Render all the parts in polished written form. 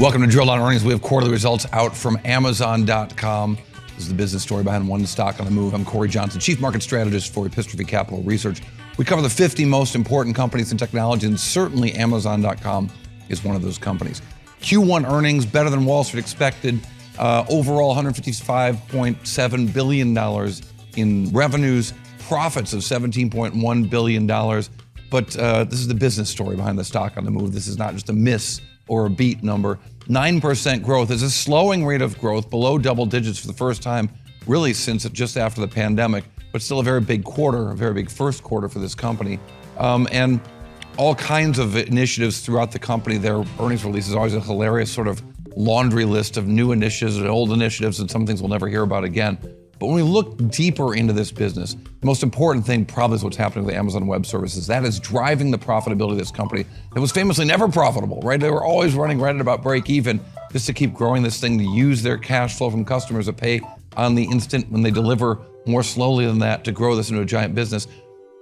Welcome to Drill Down Earnings. We have quarterly results out from AMZN.com. This is the business story behind one stock on the move. I'm Cory Johnson, Chief Market Strategist for Epistrophy Capital Research. We cover the 50 most important companies in technology, and certainly AMZN.com is one of those companies. Q1 earnings better than Wall Street expected. Overall, $155.7 billion in revenues, profits of $17.1 billion. But this is the business story behind the stock on the move. This is not just a miss or a beat number. 9% growth is a slowing rate of growth below double digits for the first time, really since just after the pandemic, but still a very big quarter, a very big first quarter for this company. And all kinds of initiatives throughout the company. Their earnings release is always a hilarious sort of laundry list of new initiatives and old initiatives and some things we'll never hear about again. But when we look deeper into this business, the most important thing probably is what's happening with Amazon Web Services. That is driving the profitability of this company that was famously never profitable, right? They were always running right at about break even just to keep growing this thing, to use their cash flow from customers to pay on the instant when they deliver more slowly than that to grow this into a giant business.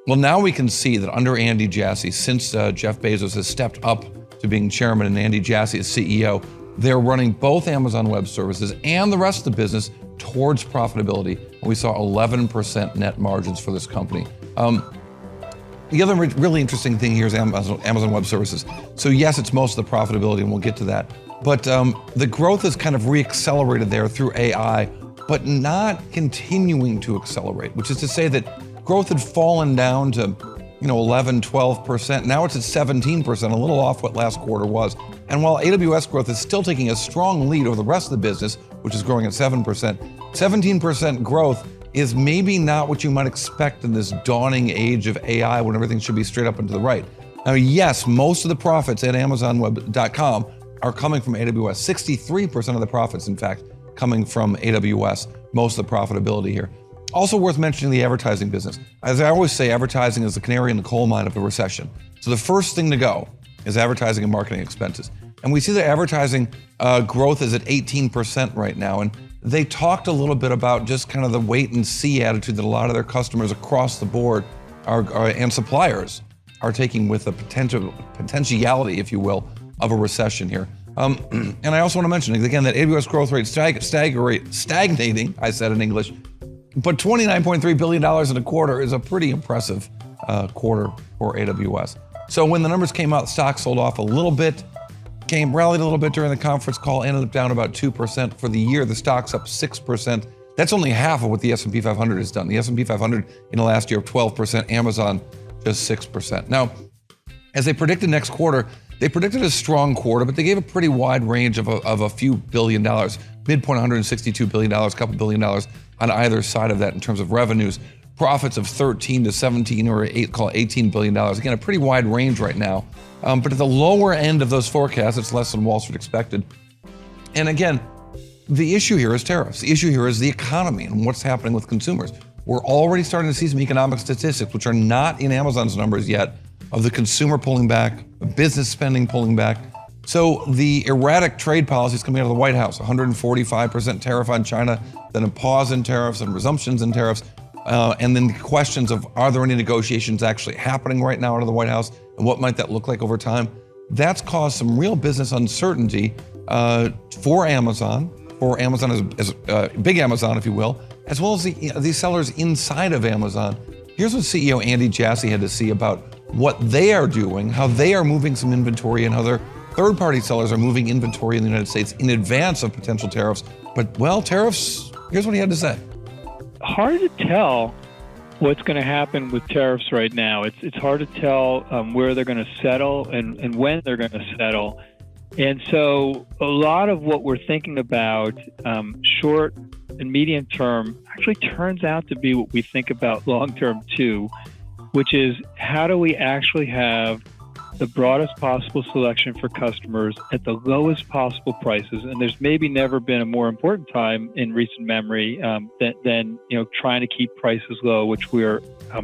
Well, now we can see that under Andy Jassy, since Jeff Bezos has stepped up to being chairman and Andy Jassy is CEO, they're running both Amazon Web Services and the rest of the business towards profitability. And we saw 11% net margins for this company. The other really interesting thing here is Amazon Web Services. So yes, it's most of the profitability, and we'll get to that. But the growth is kind of reaccelerated there through AI, but not continuing to accelerate, which is to say that growth had fallen down to 11, 12%. Now it's at 17%, a little off what last quarter was. And while AWS growth is still taking a strong lead over the rest of the business, which is growing at 7%, 17% growth is maybe not what you might expect in this dawning age of AI when everything should be straight up and to the right. Now, yes, most of the profits at AmazonWeb.com are coming from AWS. 63% of the profits, in fact, coming from AWS, most of the profitability here. Also worth mentioning the advertising business. As I always say, advertising is the canary in the coal mine of a recession. So the first thing to go is advertising and marketing expenses. And we see that advertising growth is at 18% right now. And they talked a little bit about just kind of the wait and see attitude that a lot of their customers across the board and suppliers are taking with the potentiality, if you will, of a recession here. And I also want to mention again that AWS growth rate stagnating, I said in English, but $29.3 billion in a quarter is a pretty impressive quarter for AWS. So when the numbers came out, the stock sold off a little bit, rallied a little bit during the conference call, ended up down about 2%. For the year, the stock's up 6%. That's only half of what the S&P 500 has done. The S&P 500 in the last year of 12%, Amazon just 6%. Now, as they predicted next quarter, they predicted a strong quarter, but they gave a pretty wide range of a few billion dollars. Midpoint $162 billion, a couple billion dollars on either side of that in terms of revenues. Profits of 13 to 17 or call it $18 billion. Again, a pretty wide range right now. But at the lower end of those forecasts, it's less than Wall Street expected. And again, the issue here is tariffs. The issue here is the economy and what's happening with consumers. We're already starting to see some economic statistics, which are not in Amazon's numbers yet, of the consumer pulling back, business spending pulling back. So the erratic trade policies coming out of the White House, 145% tariff on China, then a pause in tariffs and resumptions in tariffs, and then questions of are there any negotiations actually happening right now out of the White House, and what might that look like over time? That's caused some real business uncertainty for Amazon as big Amazon, if you will, as well as the sellers inside of Amazon. Here's what CEO Andy Jassy had to say about what they are doing, how they are moving some inventory, and how their third-party sellers are moving inventory in the United States in advance of potential tariffs. But, well, tariffs, here's what he had to say. Hard to tell what's going to happen with tariffs right now. It's hard to tell where they're going to settle and when they're going to settle. And so a lot of what we're thinking about short and medium term actually turns out to be what we think about long term too, which is how do we actually have the broadest possible selection for customers at the lowest possible prices. And there's maybe never been a more important time in recent memory than trying to keep prices low, which we're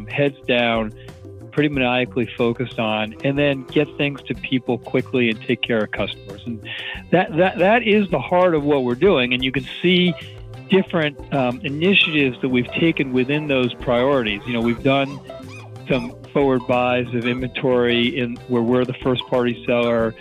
heads down, pretty maniacally focused on, and then get things to people quickly and take care of customers. And that is the heart of what we're doing. And you can see different initiatives that we've taken within those priorities. We've done some forward buys of inventory in where we're the first-party seller.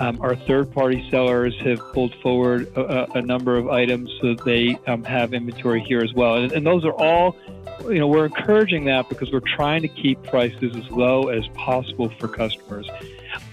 Our third-party sellers have pulled forward a number of items so that they have inventory here as well. And those are all, we're encouraging that because we're trying to keep prices as low as possible for customers.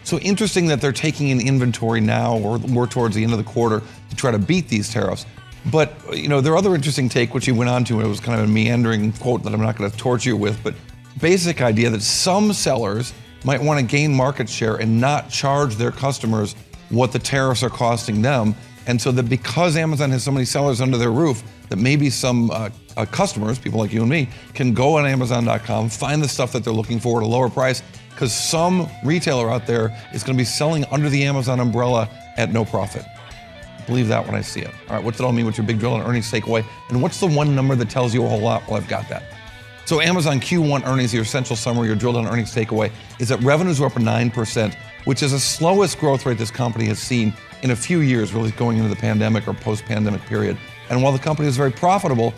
So interesting that they're taking in inventory now or more towards the end of the quarter to try to beat these tariffs. But, their other interesting take, which he went on to, and it was kind of a meandering quote that I'm not going to torture you with, but basic idea that some sellers might want to gain market share and not charge their customers what the tariffs are costing them. And so that because Amazon has so many sellers under their roof, that maybe some customers, people like you and me, can go on Amazon.com, find the stuff that they're looking for at a lower price, because some retailer out there is going to be selling under the Amazon umbrella at no profit. Believe that when I see it. All right, what's it all mean? What's your big drill and earnings takeaway? And what's the one number that tells you a whole lot? Well, I've got that. So Amazon Q1 earnings, your essential summary, your drill down earnings takeaway, is that revenues are up 9%, which is the slowest growth rate this company has seen in a few years, really going into the pandemic or post-pandemic period. And while the company is very profitable,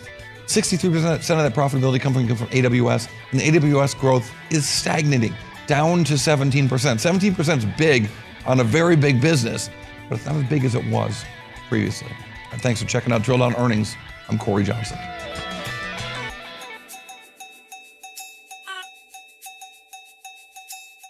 63% of that profitability comes from AWS, and the AWS growth is stagnating, down to 17%. 17% is big on a very big business, but it's not as big as it was previously. And thanks for checking out Drill Down Earnings. I'm Cory Johnson.